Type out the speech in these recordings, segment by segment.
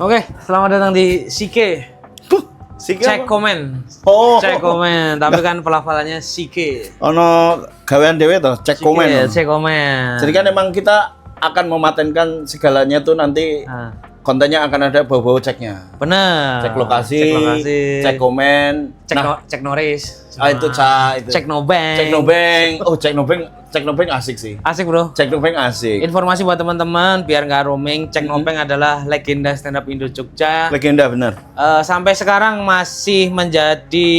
Oke, selamat datang di Sike. Cek komen. Cek komen, tapi kan pelafalannya Sike. Ono gawean dhewe toh, cek komen. Cek komen. Jadi kan emang kita akan mematenkan segalanya tuh nanti kontennya akan ada bau-bau ceknya. Bener. Cek lokasi, cek komen, cek noris. Itu cek nobeng. Cek nobeng. Oh, cek nobeng asik sih. Asik, Bro. Cek nobeng asik. Informasi buat teman-teman biar nggak roaming. Cek nobeng adalah legenda stand up Indo Jogja. Legenda bener. Sampai sekarang masih menjadi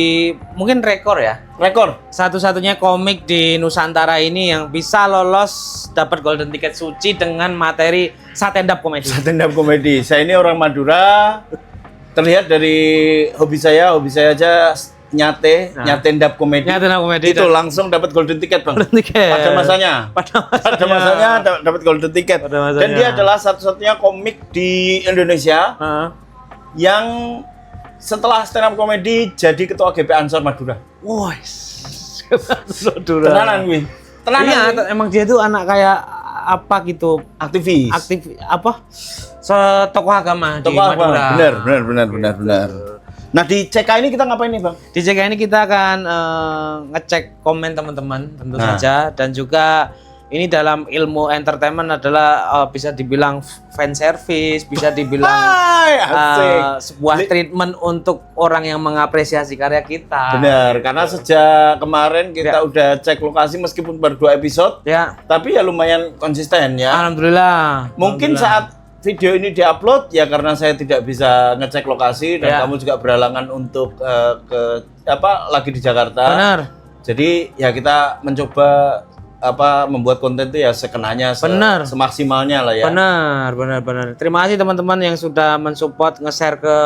mungkin rekor ya. Rekor. Satu-satunya komik di Nusantara ini yang bisa lolos dapat golden ticket suci dengan materi stand up komedi. Stand up komedi. Saya ini orang Madura. Terlihat dari hobi saya aja nyate stand up komedi. Itu langsung dapat golden ticket, Bang. Golden ticket. Pada masanya dapat golden ticket. Dan dia adalah satu-satunya komik di Indonesia yang setelah stand up komedi jadi ketua GP Ansor Madura. Tenanan gue. Iya, emang dia tuh anak kayak apa gitu, aktif apa? Tokoh agama di Madura. Benar. Nah, di CK ini kita ngapain nih, Bang? Di CK ini kita akan ngecek komen teman-teman tentu saja, dan juga ini dalam ilmu entertainment adalah bisa dibilang fan service, bisa dibilang sebuah treatment untuk orang yang mengapresiasi karya kita. Benar, karena sejak kemarin kita udah cek lokasi meskipun baru 2 episode, tapi ya lumayan konsisten ya. Alhamdulillah. Mungkin saat video ini diupload ya karena saya tidak bisa ngecek lokasi dan kamu juga berhalangan untuk lagi di Jakarta. Benar. Jadi ya kita mencoba membuat konten itu ya sekenanya, semaksimalnya lah ya. Benar. Terima kasih teman-teman yang sudah mensupport, nge-share ke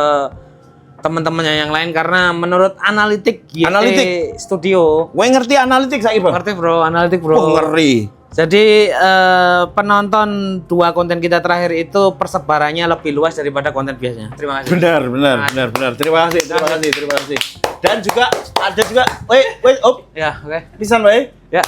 teman-temannya yang lain, karena menurut analitik Studio. Gue ngerti analitik saya, Bang. Ngerti, Bro, analitik, Bro. Oh, ngeri. Jadi penonton 2 konten kita terakhir itu persebarannya lebih luas daripada konten biasanya. Terima kasih. Benar. Terima kasih. Dan juga ada juga, pisan wae. Ya.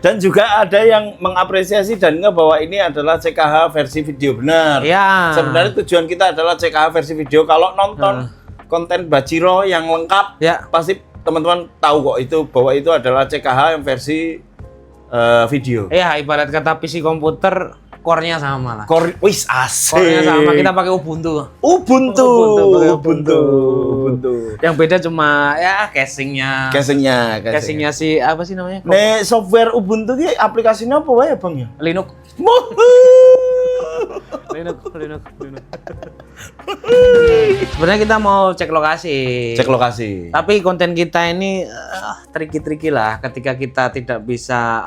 Dan juga ada yang mengapresiasi dan bahwa ini adalah CKH versi video. Benar. Ya. Sebenarnya tujuan kita adalah CKH versi video. Kalau nonton konten Bajiro yang lengkap, pasti teman-teman tahu kok bahwa itu adalah CKH yang versi video. Iya, ibarat kata PC komputer, core-nya sama lah. Asik. Core-nya sama, kita pakai Ubuntu. Yang beda cuma casingnya. Casingnya si apa sih namanya? Software Ubuntu ki aplikasinya apa wae, Bang ya? Linux. Sebenarnya kita mau cek lokasi. Tapi konten kita ini tricky lah ketika kita tidak bisa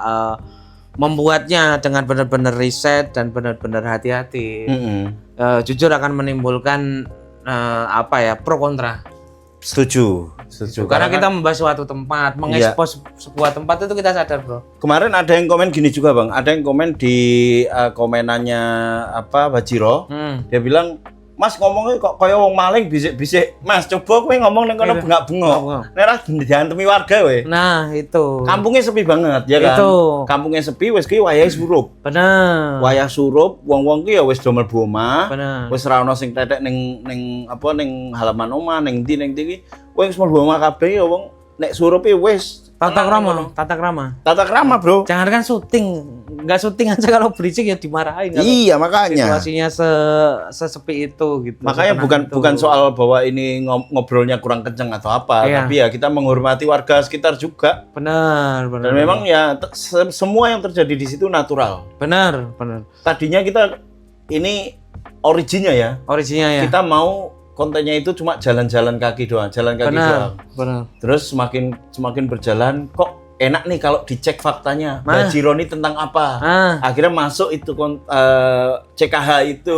membuatnya dengan benar-benar riset dan benar-benar hati-hati. Jujur akan menimbulkan pro kontra. Setuju. Karena kita membahas suatu tempat, mengekspos sebuah tempat itu kita sadar, Bro. Kemarin ada yang komen gini juga, Bang. Ada yang komen di komenannya Bajiro. Dia bilang, Mas ngomongnya kok kaya wong maling bisik-bisik. Mas coba kowe ngomong ning kono bengak-bengok. Nek ra diantemi warga we. Nah, itu. Kampungnya sepi banget ya kan. Itu. Kampungnya sepi wis ki wayahe surup. Bener. Wayah surup, wong-wong ki ya wis do mlebu omah. Bener. Wis ra ono sing tetek ning halaman omah, ning ndi ki. Wis mlebu omah kabeh ya wong nek surup wis tata krama, Bro. Jangan kan syuting, nggak syuting aja kalau berisik ya dimarahin. Iya, makanya. Situasinya sesepi itu gitu. Makanya bukan soal bahwa ini ngobrolnya kurang kenceng atau apa, tapi ya kita menghormati warga sekitar juga. Benar. Dan memang ya semua yang terjadi di situ natural. Benar. Tadinya kita ini originnya ya. Kita mau kontennya itu cuma jalan-jalan kaki doang. Benar. Terus semakin berjalan kok enak nih kalau dicek faktanya. Bajiro ini tentang apa? Akhirnya masuk itu CKH itu.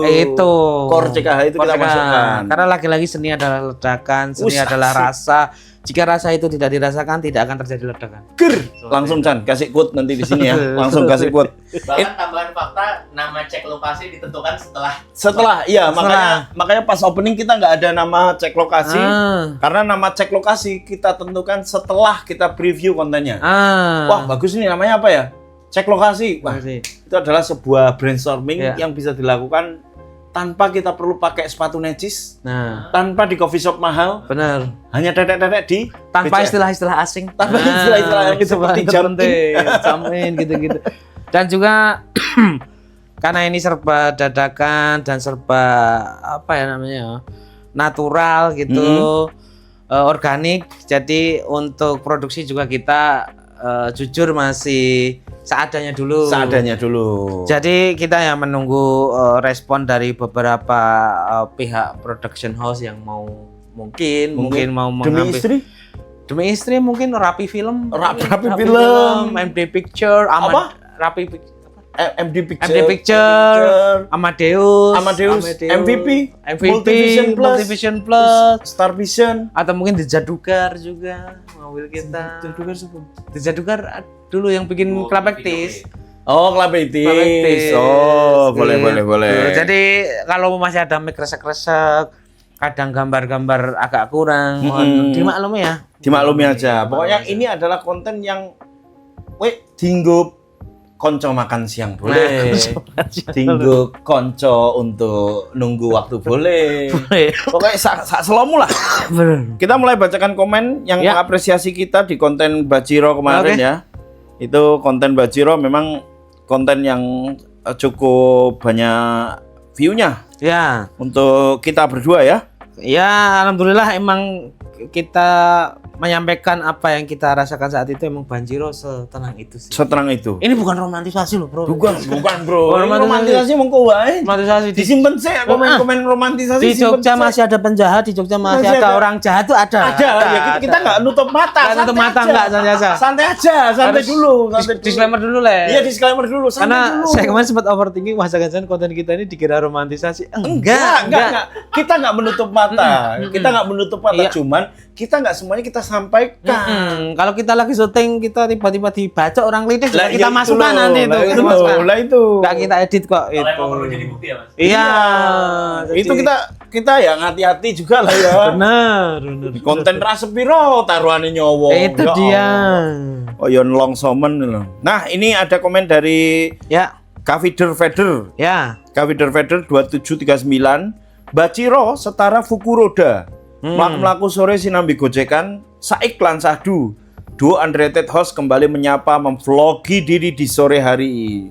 Core CKH itu kita masukkan. Karena lagi-lagi seni adalah ledakan, seni adalah rasa. Jika rasa itu tidak dirasakan, tidak akan terjadi ledakan. Langsung Chan, kasih quote nanti di sini ya. Langsung kasih quote. Bahkan tambahan fakta, nama cek lokasi ditentukan setelah. Iya, makanya pas opening kita nggak ada nama cek lokasi. Karena nama cek lokasi kita tentukan setelah kita preview kontennya. Wah, bagus nih namanya apa ya? Cek lokasi. Wah, itu adalah sebuah brainstorming yang bisa dilakukan tanpa kita perlu pakai sepatu necis, Nah, tanpa di coffee shop mahal, benar. hanya tetek-tetek di Tanpa BCA. istilah-istilah asing. Tanpa istilah-istilah yang itu seperti itu jam penting. Jamin gitu-gitu. Dan juga karena ini serba dadakan dan serba apa ya namanya? Natural gitu. Organik. Jadi untuk produksi juga kita jujur masih seadanya dulu. Jadi kita ya menunggu respon dari beberapa pihak production house yang mau mungkin mau mengambil. Demi istri mungkin Rapi Film. Rapi Film, MD Picture, MD Picture, Amadeus, MVP, Multivision Plus, Star Vision, atau mungkin The Jadugar juga mobil kita. The Jadugar dulu yang bikin Klapektis. Oh, Klapektis. Boleh. Jadi kalau masih ada mic resek-resek, kadang gambar-gambar agak kurang, mohon dimaklumi ya. Dimaklumi aja. Pokoknya ini adalah konten yang dinggo konco makan siang boleh. Dinggo konco untuk nunggu waktu boleh. Pokoknya sak selomu lah. Kita mulai bacakan komen yang mengapresiasi kita di konten Bajiro kemarin ya. Itu konten Bajiro memang konten yang cukup banyak view-nya. Ya. Untuk kita berdua ya. Ya, alhamdulillah emang kita menyampaikan apa yang kita rasakan saat itu, emang Banjiro setenang itu sih. Setenang itu. Ini bukan romantisasi loh, Bro. Bukan, Bro. Romantisasi monggo wae. Romantisasi disimpen sih komen-komen romantisasi. Di Jogja masih ada penjahat, di Jogja masih ada orang jahat tuh ada. Ya kita enggak nutup mata. Enggak nutup mata enggak, santai aja. Santai dulu. Disclaimer dulu, Le. Iya, disclaimer dulu. Karena saya kemarin sempat overthinking, wah jangan-jangan konten kita ini dikira romantisasi. Enggak. Kita enggak menutup mata. Kita enggak menutup mata, cuman kita nggak semuanya kita sampaikan. Kalau kita lagi syuting, kita tiba-tiba dibaca orang lidik, kita masukkan nanti itu. Lah itu. Nggak kita edit kok. Kalau emang perlu jadi bukti ya, Mas. Iya. Itu kita ya hati-hati juga lah ya. Benar. Konten rasa piro taruhane nyowo. Itu dia. Oh yon longsomen loh. Nah ini ada komen dari Kavider Feder. Ya. Kavider Feder 2739. Baciro setara Fukuroda. Melaku sore sinambi gojekan, saiklan sahdu. Duo unrated host kembali menyapa memvlogi diri di sore hari.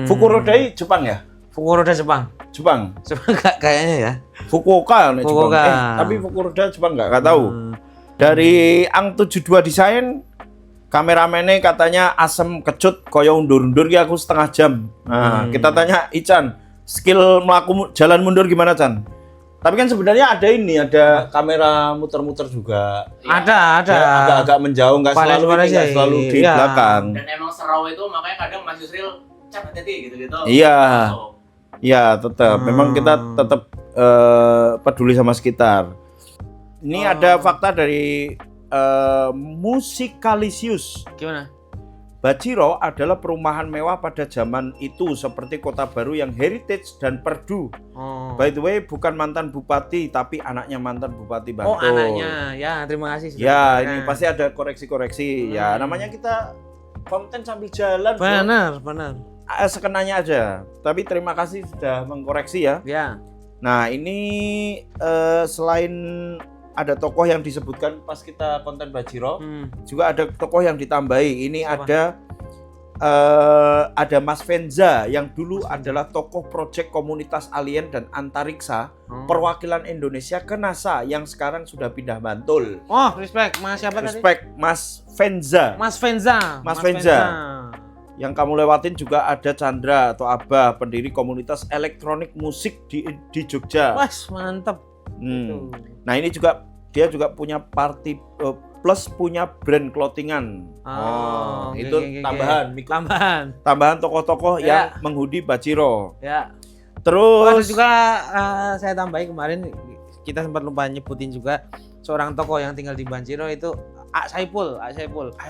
Fukuroda Jepang ya? Fukuroda Jepang. Jepang kayaknya ya. Fukuoka nih Jepang. Tapi Fukuroda Jepang nggak tahu. Dari Ang 72 Desain, kameramennya katanya asem kecut koyo undur-undur ya aku setengah jam. Nah, kita tanya Ican, skill melaku jalan mundur gimana Chan? Tapi kan sebenarnya ada kamera muter-muter juga. Ada. Agak-agak menjauh, nggak selalu di belakang. Dan emang serau itu makanya kadang Mas Yusril cap hati gitu-gitu. Iya, tetap. Memang kita tetap peduli sama sekitar. Ini ada fakta dari Musikalisius. Gimana? Bajiro adalah perumahan mewah pada zaman itu seperti Kota Baru yang heritage dan perdu. By the way, bukan mantan bupati tapi anaknya mantan bupati Bantul. Oh, anaknya. Ya, terima kasih. Ya, ini pasti ada koreksi-koreksi. Ya, namanya kita konten sambil jalan. Benar. Sekenanya aja. Tapi terima kasih sudah mengkoreksi ya. Ya. Nah, ini selain ada tokoh yang disebutkan pas kita konten Bajiro, juga ada tokoh yang ditambahi. Ini ada Mas Venza yang dulu adalah tokoh proyek komunitas alien dan antariksa perwakilan Indonesia ke NASA yang sekarang sudah pindah Bantul. Oh, respect. Mas siapa tadi? Respect Mas Venza. Mas Venza. Yang kamu lewatin juga ada Chandra atau Abah, pendiri komunitas elektronik musik di Jogja. Wah, mantap. Nah ini juga dia juga punya party plus punya brand clothingan. Itu tambahan tokoh-tokoh yang menghudi Bajiro. Ya. Terus ada juga saya tambahin kemarin kita sempat lupa nyebutin juga seorang tokoh yang tinggal di Bajiro itu Ak Saipul.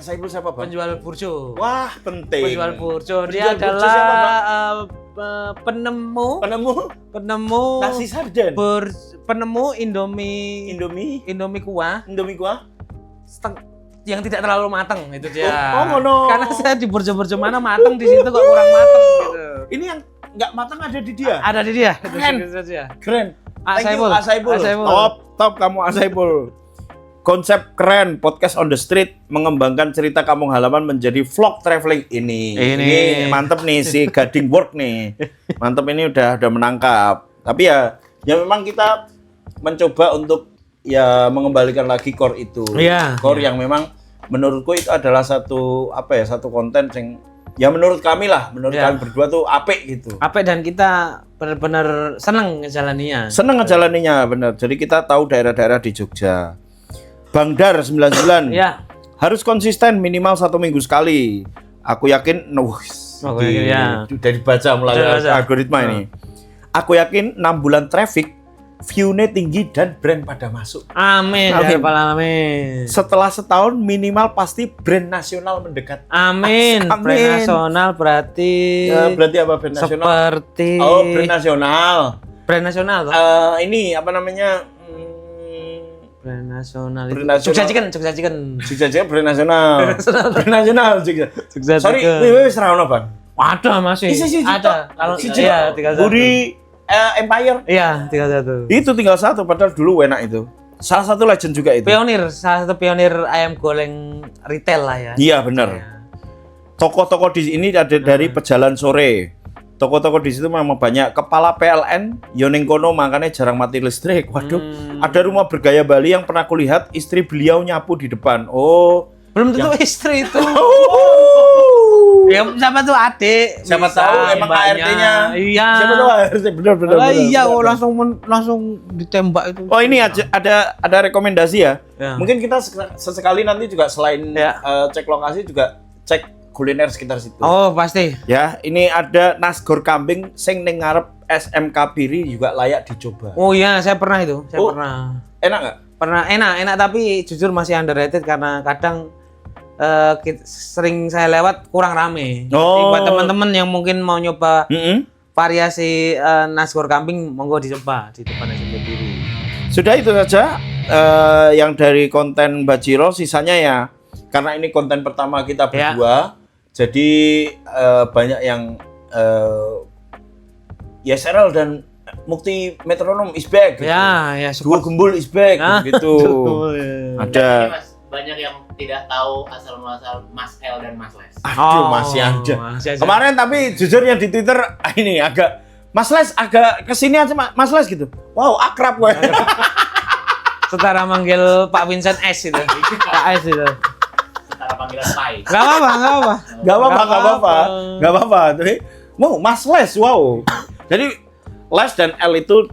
Saipul siapa, Bang? Penjual burjo. Wah, penting. Penjual burjo. Dia adalah penemu nasi sarden. Penemu Indomie kuah. Yang tidak terlalu matang itu dia. Oh, no. Karena saya di burjo-burjo mana matang, di situ kok kurang matang gitu. Ini yang nggak matang ada di dia. Ada di dia. Keren. Thank you Asaibul. Top kamu Asaibul. Konsep keren, podcast on the street mengembangkan cerita kampung halaman menjadi vlog traveling ini mantep nih si Gading Work nih. Mantep ini udah menangkap. Tapi ya memang kita mencoba untuk ya mengembalikan lagi core itu. Core yang memang menurutku itu adalah satu konten yang ya menurut kami kami berdua tuh apik gitu. Apik dan kita benar-benar senang ngejalaninya. Benar. Jadi kita tahu daerah-daerah di Jogja. Bang Dar 99 harus konsisten minimal 1 minggu sekali. Aku yakin udah dibaca melalui algoritma ini. Aku yakin 6 bulan traffic, view-nya tinggi dan brand pada masuk. Amin. Setelah setahun minimal pasti brand nasional mendekat. Amin. Brand nasional berarti berarti apa brand nasional? Seperti brand nasional. Brand nasional toh? Ini apa namanya? Brand nasional. Jogja Chicken. Brand nasional. Brand nasional Jogja. Sorry, wis ra ono, Bang. Ada masih. Ada. Kalau iya 31. Budi Empire. Iya, 31. Itu tinggal satu padahal dulu enak itu. Salah satu legend juga itu. Salah satu pionir ayam goreng retail lah ya. Iya, benar. Toko-toko di ini ada dari Pejalan Sore. Toko-toko di situ memang banyak. Kepala PLN Yoning kono makanya jarang mati listrik. Waduh, ada rumah bergaya Bali yang pernah kulihat istri beliau nyapu di depan. Oh, belum tentu istri itu. Ya siapa tuh adik? Siapa tahu emang ART-nya. Iya. Siapa tahu ART benar. Iya, langsung ditembak itu. Oh, ini ada rekomendasi ya. Mungkin kita sesekali nanti juga selain cek lokasi juga cek kuliner sekitar situ. Oh, pasti. Ya, ini ada nasgor kambing sing ning ngarep SMK Piri juga layak dicoba. Oh iya, saya pernah itu. Pernah. Enak nggak? Pernah, enak tapi jujur masih underrated karena kadang sering saya lewat kurang rame. Jadi buat teman-teman yang mungkin mau nyoba variasi nasgor kambing, monggo dicoba di depan SMK Piri. Sudah itu saja yang dari konten Bajiro, sisanya ya karena ini konten pertama kita berdua. Jadi banyak yang Serel dan Mukti Metronom is back gitu. Ya, Dua Gembul is back gitu. Ada banyak yang tidak tahu asal muasal Mas El dan Mas Les. Aduh, masih aja. Kemarin tapi jujur yang di Twitter ini agak Mas Les agak kesini aja Mas Les gitu. Wow, akrab gue. Setara manggil Pak Vincent S itu. Pak S itu. Panggilan Pai. Gak apa-apa. Tapi mau Mas Les, wow. Jadi Les dan L itu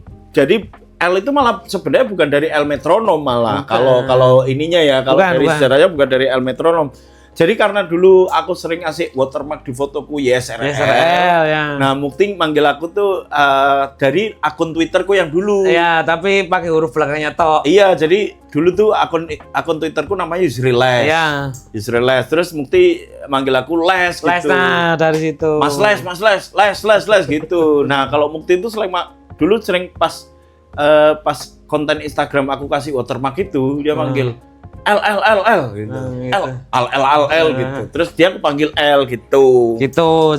L itu malah sebenarnya bukan dari L Metronom malah. Kalau ininya ya, kalau dari sejarahnya bukan dari L Metronom. Jadi karena dulu aku sering asik watermark di fotoku YSRL ya. Nah, Mukti manggil aku tuh dari akun Twitterku yang dulu. Iya, tapi pakai huruf belakangnya tok. Iya, jadi dulu tuh akun Twitterku namanya Yusri Les. Iya. Yusri Les. Terus Mukti manggil aku Les gitu. Les, nah dari situ. Mas Les gitu. Nah, kalau Mukti itu dulu sering pas konten Instagram aku kasih watermark itu dia manggil L gitu. L gitu. Terus dia aku panggil L gitu.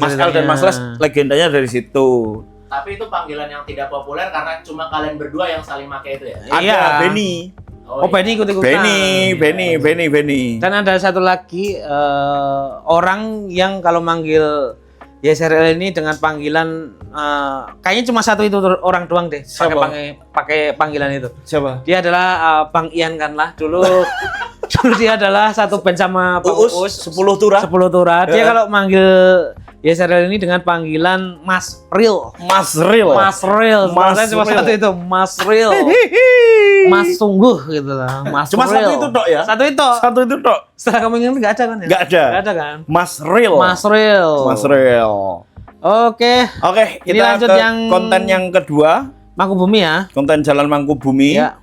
Mas L dan Mas Les legendanya dari situ. Tapi itu panggilan yang tidak populer karena cuma kalian berdua yang saling pakai itu ya. Ada Benny. Benny ikut-ikutan. Benny. Dan ada satu lagi orang yang kalau manggil YSRL ini dengan panggilan kayaknya cuma satu itu orang doang deh pakai panggilan itu. Siapa? Dia adalah Bang Ian kan lah dulu dia adalah satu band sama Bang Uus 10 Tura. Dia kalau manggil YSRL ini dengan panggilan Mas Real. Mas Cuma satu itu Mas Real. Mas sungguh gitu lah. Mas cuma real. Satu itu tok ya? Satu itu tok. Setelah kamu ingat nggak ada kan ya? Nggak ada kan? Mas Real. Oke, kita lanjut ke yang konten yang kedua. Mangkubumi ya. Konten Jalan Mangkubumi. Ya.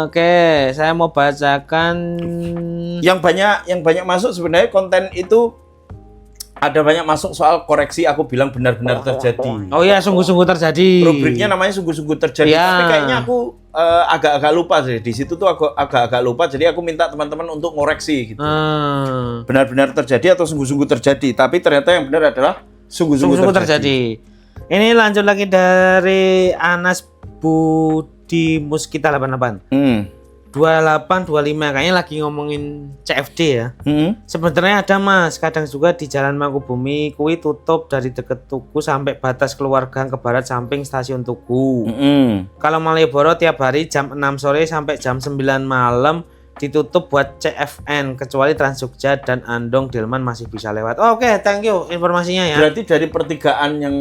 Oke, saya mau bacakan yang banyak masuk sebenarnya konten itu. Ada banyak masuk soal koreksi aku bilang benar-benar terjadi. Oh iya, sungguh-sungguh terjadi. Rubriknya namanya sungguh-sungguh terjadi. Ya. Tapi kayaknya aku agak-agak lupa sih. Di situ tuh aku agak-agak lupa. Jadi aku minta teman-teman untuk ngoreksi gitu. Benar-benar terjadi atau sungguh-sungguh terjadi. Tapi ternyata yang benar adalah Sungguh-sungguh terjadi. Ini lanjut lagi dari Anas Budi Muskita 88. 2825 kayaknya lagi ngomongin CFD ya. Sebenarnya ada Mas, kadang juga di Jalan Mangkubumi kui tutup dari deket Tugu sampai batas keluarga ke barat samping stasiun Tugu. Kalau Malioboro tiap hari jam 6 sore sampai jam 9 malam ditutup buat CFN kecuali Trans Jogja dan Andong Delman masih bisa lewat. Oke, thank you informasinya ya. Berarti dari pertigaan yang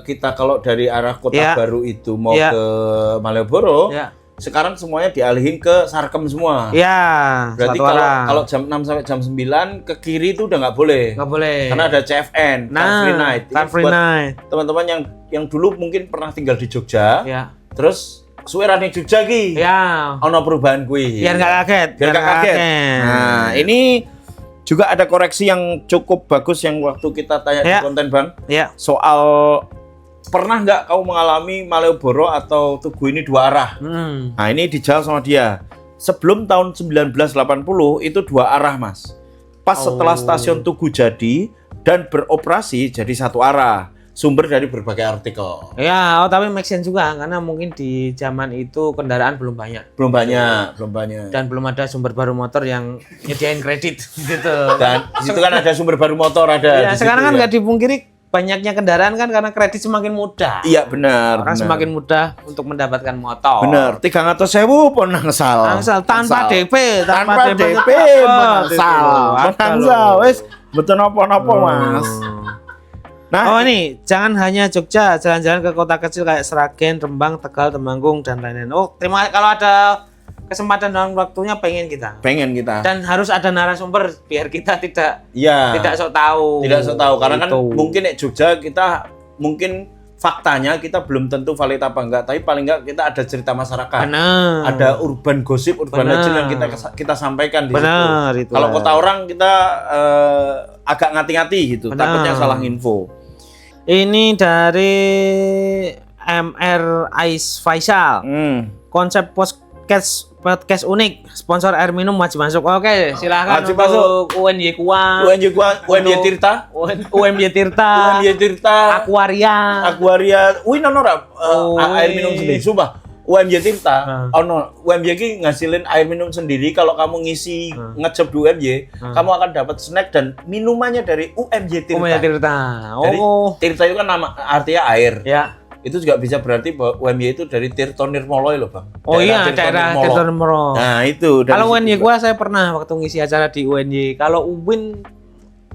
kita kalau dari arah Kota Baru itu mau ke Malioboro, sekarang semuanya dialihin ke Sarkem semua. Iya. Berarti kalau jam 6 sampai jam 9 ke kiri itu udah nggak boleh. Nggak boleh. Karena ada CFN, Car Free Night. Car Free Night. Teman-teman yang dulu mungkin pernah tinggal di Jogja, terus suwerane Jogja ki. Ono perubahan kuwi. Biar nggak kaget. Biar nggak kaget. Nah, ini juga ada koreksi yang cukup bagus yang waktu kita tanya di konten Bang. Soal pernah nggak kau mengalami Malioboro atau Tugu ini dua arah? Nah, ini dijawab sama dia. Sebelum tahun 1980 itu dua arah, Mas. Pas setelah stasiun Tugu jadi dan beroperasi jadi satu arah. Sumber dari berbagai artikel. Ya, tapi make sense juga karena mungkin di zaman itu kendaraan belum banyak. Belum banyak. Dan belum ada sumber baru motor yang nyediain kredit gitu. Dan di situ kan ada sumber baru motor ada. Ya, sekarang kan nggak dipungkiri banyaknya kendaraan kan karena kredit semakin mudah. Iya benar. Orang semakin mudah untuk mendapatkan motor. Benar. 300.000 pun nangsal. Tanpa DP, tanpa DP nangsal. Wes betul napa-napa Mas. Nah, ini jangan hanya Jogja, jalan-jalan ke kota kecil kayak Sragen, Rembang, Tegal, Temanggung dan lain-lain. Terima kasih kalau ada kesempatan dan waktunya pengen kita. Dan harus ada narasumber biar kita tidak sok tahu. Tidak sok tahu karena kan mungkin Jogja kita mungkin faktanya kita belum tentu valid apa enggak, tapi paling enggak kita ada cerita masyarakat. Benar. Ada urban gossip, urban legend yang kita sampaikan di situ. Itu. Kalau kota orang kita agak ngati-ngati gitu, takutnya salah info. Ini dari MR Ais Faisal. Konsep podcast unik, sponsor air minum wajib masuk. Oke, silakan wajib untuk UNY Kuah, UNY Tirta, UMY Tirta, Aquaria. Wih nono air minum sendiri, sumpah. UMY Tirta, UMY ki ngasilin air minum sendiri. Kalau kamu ngisi ngecep di UMY, kamu akan dapat snack dan minumannya dari UMY Tirta. Jadi, Tirta itu kan nama artinya air. Ya. Itu juga bisa berarti bahwa UMY itu dari Tirto Nirmolo loh Bang. Daerah Tirto Nirmolo. Nah itu. Kalau UNY gua saya pernah waktu ngisi acara di UNY. Kalau UIN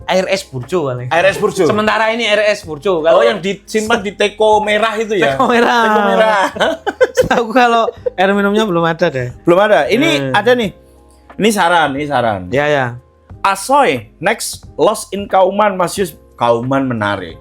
RS Burjo paling. RS Burjo. Sementara ini RS Burjo. Kalau yang disimpan di teko merah itu ya. Teko merah. Tahu kalau air minumnya belum ada deh. Belum ada. Ini ada nih. Ini saran. Ya. Asoy next Lost in Kauman Mas Yus. Kauman menarik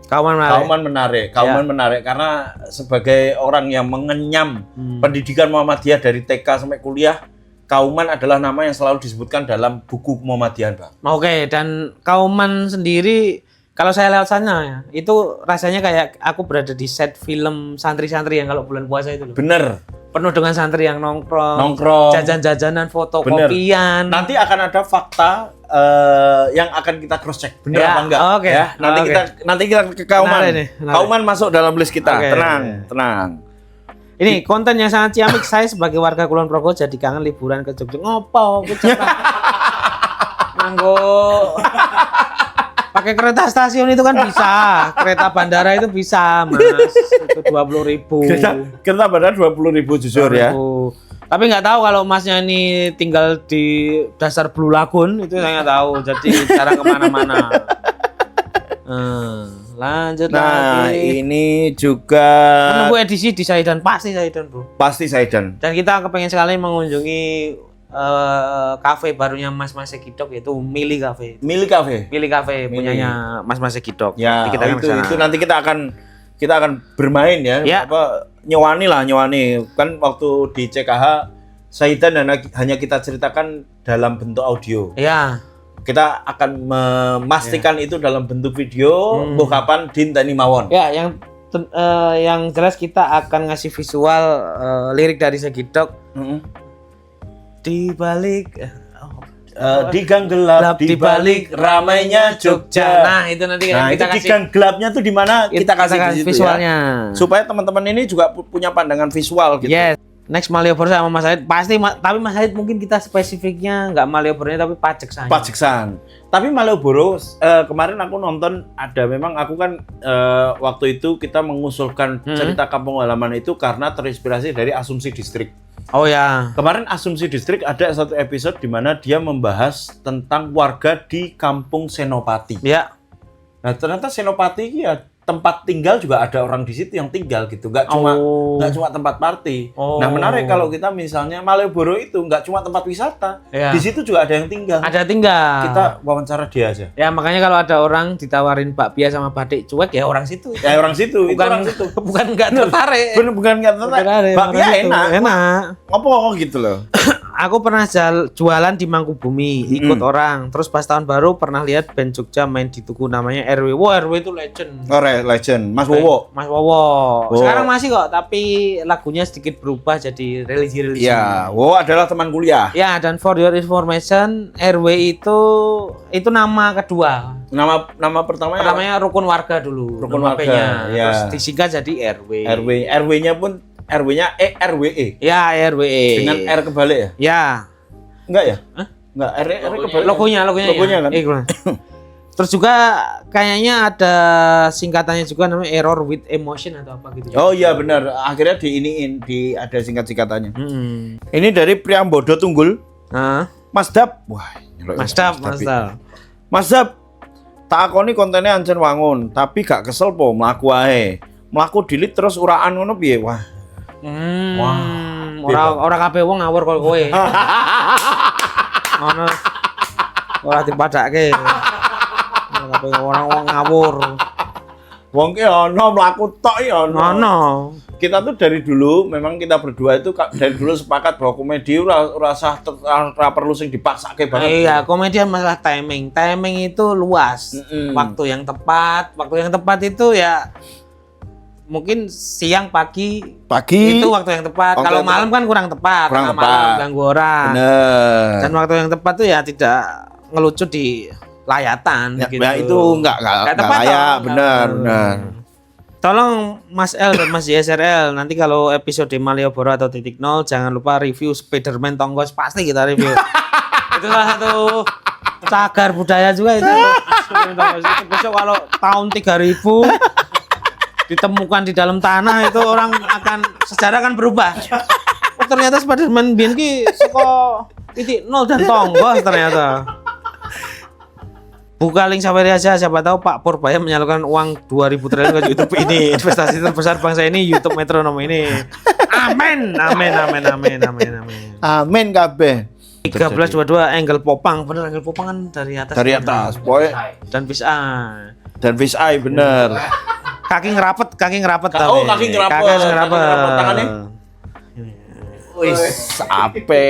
karena sebagai orang yang mengenyam pendidikan Muhammadiyah dari TK sampai kuliah, Kauman adalah nama yang selalu disebutkan dalam buku Muhammadiyah, Bang. Oke, dan Kauman sendiri kalau saya lewat sana ya, itu rasanya kayak aku berada di set film santri-santri yang kalau bulan puasa itu loh. Bener. Penuh dengan santri yang nongkrong, jajan-jajanan, fotokopian. Nanti akan ada fakta yang akan kita cross check benar apa enggak ya. Nanti kita ke Kauman. Kauman masuk dalam list kita. Tenang. Ini konten yang sangat ciamik. Saya sebagai warga Kulon Progo jadi kangen liburan ke Jogja. Ngopo? Manggo. Pakai kereta stasiun itu kan bisa. Kereta bandara itu bisa, Mas. Itu 20.000. Kereta bandara 20.000 jujur 20.000. Ya. Tapi nggak tahu kalau Masnya ini tinggal di dasar Blue Lagoon, itu saya nggak tahu. Jadi jarang kemana-mana. Lanjut lagi. Ini juga menunggu edisi di Saidan. Pasti Saidan, Bro. Pasti Saidan. Dan kita kepengen sekali mengunjungi kafe barunya Mas Sekidok, yaitu Mili Cafe. Mili Cafe punyanya Mas Sekidok. Ya, itu nanti kita akan bermain ya. Nyewani kan waktu di CKH Saidan hanya kita ceritakan dalam bentuk audio. Ya. Kita akan memastikan itu dalam bentuk video. Kapan dinteni mawon. Ya, yang jelas kita akan ngasih visual lirik dari Sekidok. Di balik Di gang gelap di balik ramainya Jogja. Nah, itu nanti Nah, kita itu di kasih gang gelapnya tuh di mana kita kasih di situ visualnya. ya. Supaya teman-teman ini juga punya pandangan visual gitu. Yes. Next Malioboro sama Mas Said pasti, tapi Mas Said mungkin kita spesifiknya nggak Malioboro tapi Pajeksan. Pajeksan. Tapi Malioboro kemarin aku nonton ada, memang aku kan waktu itu kita mengusulkan cerita kampung halaman itu karena terinspirasi dari Asumsi Distrik. Oh ya. Kemarin Asumsi Distrik ada satu episode di mana dia membahas tentang warga di Kampung Senopati. Ya. Nah, ternyata Senopati ya tempat tinggal juga ada orang di situ yang tinggal gitu, nggak cuma tempat party. Nah, menarik kalau kita misalnya Malioboro itu nggak cuma tempat wisata, di situ juga ada yang tinggal. Ada tinggal. Kita wawancara dia aja. Ya makanya kalau ada orang ditawarin bakpia sama batik cuek ya orang situ. Ya orang situ, bukan orang situ. Bukan nggak tertarik. Bukan nggak tertarik. Bakpia enak. Enak. Ngopo gitu loh. Aku pernah jualan di Mangkubumi, ikut orang. Terus pas tahun baru pernah lihat band Jogja main di Tugu namanya RW. Wah, RW itu legend. Oh, legend. Mas Wowo. Mas Wowo. Sekarang masih kok, tapi lagunya sedikit berubah jadi religi-religi. Ya, Wowo adalah teman kuliah. Ya, dan for your information, RW itu nama kedua. Nama pertamanya Rukun Warga dulu. Rukun Warga. Ya. Terus disingkat jadi RW. RW-nya pun RW-nya RWE. Ya, RWE. Dengan R kebalik ya? Ya. Enggak ya? Hah? Enggak, R kebalik. Logonya ya? Kan. Terus juga kayaknya ada singkatannya juga namanya error with emotion atau apa gitu. Oh iya benar. Akhirnya ada singkat-singkatannya. Ini dari Priambodo Tunggul. Mas Dap. Wah, Mas Dap. Mas Dap. Tak akoni kontennya ancen wangun, tapi gak kesel po mlaku ae. Mlaku delete terus uraan ngono piye? Wah. Ora kabeh wong ngawur kaya kowe. Ngono. Ora dipadake. Ora kabeh orang wong ngawur. Wong ki ana mlaku tok ya ana. Ono. Kita tuh dari dulu memang kita berdua itu dari dulu sepakat bahwa komedi ora perlu sing dipaksake banget. Iya, komedi masalah timing. Timing itu luas. Waktu yang tepat itu ya mungkin siang pagi itu waktu yang tepat. Kalau malam kan kurang tepat. Malam ganggu orang. Bener. Dan waktu yang tepat tuh ya tidak ngelucu di layatan ya, gitu. Ya itu enggak tepat, layak, benar. Tolong Mas L dan Mas YSRL nanti kalau episode Malioboro atau titik nol jangan lupa review Spiderman Tonggos, pasti kita review. Itu salah satu cagar budaya juga itu. Besok kalau tahun 3000 ditemukan di dalam tanah itu sejarah akan berubah. Oh, ternyata Spiderman biyen ki saka titik nol dan Tonggos ternyata. Buka link sampai aja, siapa tahu Pak Purbaya menyalurkan uang 2.000 triliun ke YouTube ini. Investasi terbesar bangsa ini YouTube Metronom ini. Amin. Amin kabeh. 1322 angle popang, bener angle popang kan dari atas. Dari atas, boy. Dan fish eye. Dan fish eye bener. Kaki ngerapet kaki ngerapet. Tangannya. Wis, ape.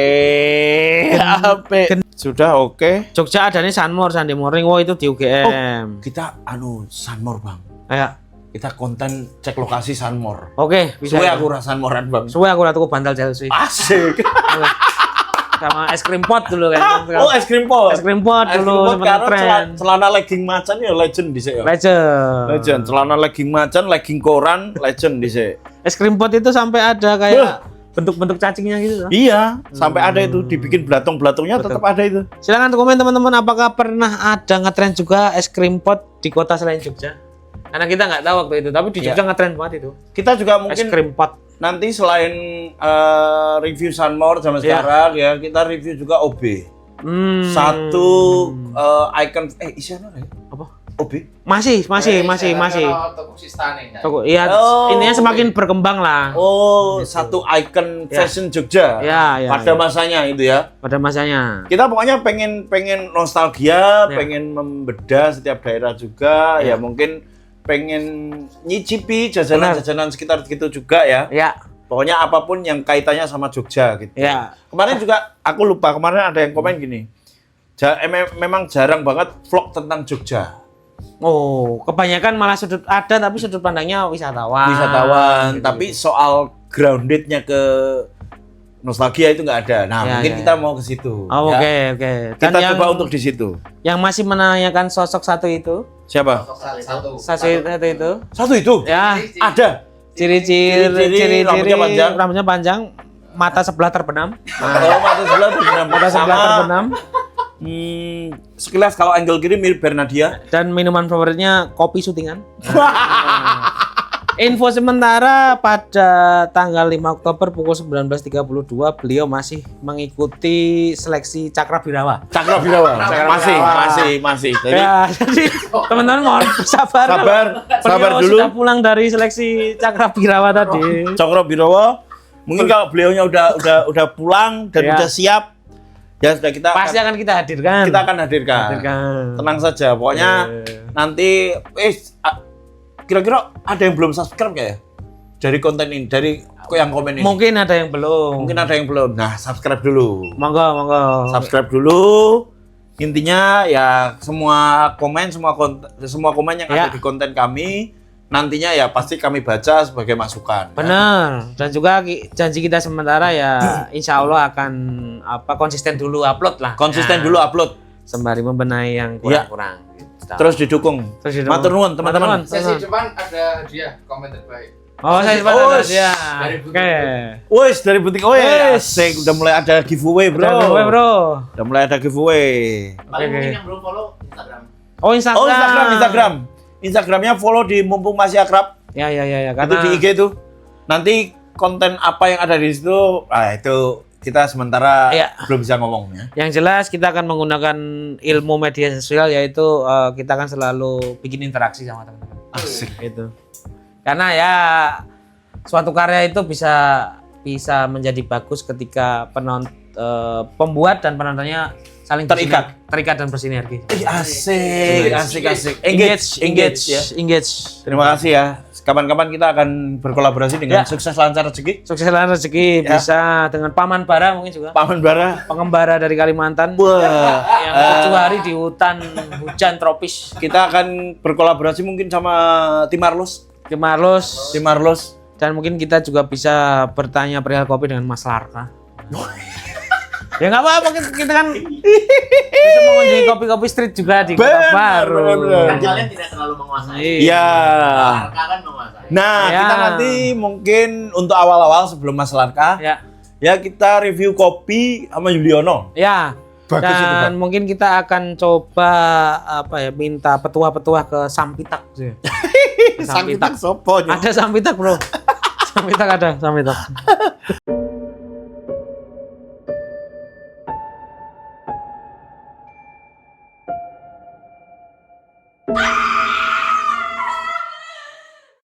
Sudah oke. Jogja ada nih Sunmore, Sunday Morning. Wah, itu di UGM. Kita Sunmore, Bang. Ayo. Kita konten cek lokasi Sunmore. Oke, bisa. Suwe aku Sunmorean, Bang. Suwe aku tuku bantal Chelsea. Asik. Sama es krim pot dulu kan. Oh, es krim pot. Es krim pot dulu sempat tren. Celana legging macan ya legend dhisik ya. Legend. Celana legging macan, legging koran, legend dhisik. Es krim pot itu sampai ada kayak bentuk-bentuk cacingnya gitu. Iya, sampai ada itu dibikin belatung-belatungnya tetap ada itu. Silakan komen teman-teman, apakah pernah ada ngetren juga es krim pot di kota selain Jogja? Karena kita nggak tahu waktu itu, tapi di Jogja ngetren banget itu. Kita juga mungkin es krim pot. Nanti selain review Sunmore zaman sekarang ya, kita review juga OB. Satu icon isinya apa? OB? Masih. Toko, iya, ininya semakin berkembang lah. Oh, satu icon fashion Jogja. Pada masanya itu ya. Pada masanya. Kita pokoknya pengen nostalgia, pengen membedah setiap daerah juga. Ya mungkin pengen nyicipi jajanan-jajanan sekitar gitu juga ya. Ya. Pokoknya apapun yang kaitannya sama Jogja gitu. Ya. Kemarin juga aku lupa, kemarin ada yang komen gini. Memang jarang banget vlog tentang Jogja. Oh, kebanyakan malah ada tapi sudut pandangnya wisatawan. Gitu. Tapi soal groundednya ke nostalgia itu nggak ada. Nah, Ya, mungkin ya, kita ya. mau ke situ. Oh, ya. oke. Dan Kita yang, coba untuk di situ. yang masih menanyakan sosok satu itu, Siapa? Satu. satu itu, Satu itu? ya Ada. ciri-ciri rambutnya panjang. rambutnya panjang, mata sebelah terbenam, Oh, mata sebelah terbenam. mata sebelah Sama, terbenam, sekilas kalau angle kiri mirip Bernadia. dan minuman favoritnya kopi syutingan. Info sementara pada tanggal 5 Oktober pukul 19.32 beliau masih mengikuti seleksi Cakrabirawa. Cakrabirawa. Masih. Jadi, Ya, jadi teman-teman mohon bersabar. sabar Beliau dulu. sudah pulang dari seleksi Cakrabirawa tadi. Cakrabirawa. Mungkin kalau beliaunya udah pulang dan Ya. udah siap, ya sudah Pasti akan kita hadirkan. kita akan hadirkan. Tenang saja, pokoknya nanti kira-kira ada yang belum subscribe nggak ya? Dari konten ini, dari yang komen ini. Mungkin ada yang belum. Mungkin ada yang belum. Nah, subscribe dulu. Monggo. Subscribe dulu. Intinya ya semua komen yang Ya. ada di konten kami nantinya ya pasti kami baca sebagai masukan. Ya. Benar. Dan juga janji kita sementara ya insya Allah akan konsisten dulu upload lah. Konsisten Ya, dulu upload. sembari membenahi yang kurang-kurang. Gitu. Terus didukung. Matur nuwun teman-teman. Sesi depan ada hadiah komen terbaik. Oh, saya cepat Oh, ya. dari Oke. Wes dari butik asik udah mulai ada giveaway, Bro. Bro. Udah mulai ada giveaway. Paling Oke. mungkin yang belum follow Instagram. Oh, Instagram. Instagramnya follow di mumpung masih akrab. Ya. Itu Karena di IG tuh. Nanti konten apa yang ada di situ, itu kita sementara Iya. belum bisa ngomong ya. yang jelas kita akan menggunakan ilmu media sosial yaitu kita akan selalu bikin interaksi sama teman-teman. Asik. Itu. Karena ya suatu karya itu bisa menjadi bagus ketika pembuat dan penontonnya saling terikat dan bersinergi. Asik. Engage ya. Engage. Terima kasih ya. Kapan-kapan kita akan berkolaborasi dengan Ya. Sukses Lancar Rezeki. Sukses rezeki Ya. bisa dengan Paman Bara mungkin juga. Paman Bara. Pengembara dari Kalimantan. Wah. Yang 7 hari di hutan hujan tropis. Kita akan berkolaborasi mungkin sama Tim Marlos. Tim Marlos. Dan mungkin kita juga bisa bertanya perihal kopi dengan Mas Larka. Ya nggak apa-apa, kita kan bisa mengunjungi kopi-kopi street juga di Kota Baru. Kan kalian tidak terlalu menguasai. Iya. Larka kan menguasai. Nah, Ya. kita nanti mungkin untuk awal-awal sebelum Mas Larka, ya kita review kopi sama Yuliono. Ya. Bagus itu, Pak. Dan mungkin kita akan coba minta petuah-petuah ke Sampitak. Sampitak sopo. Ada Sampitak, Bro. Sampitak ada, Sampitak.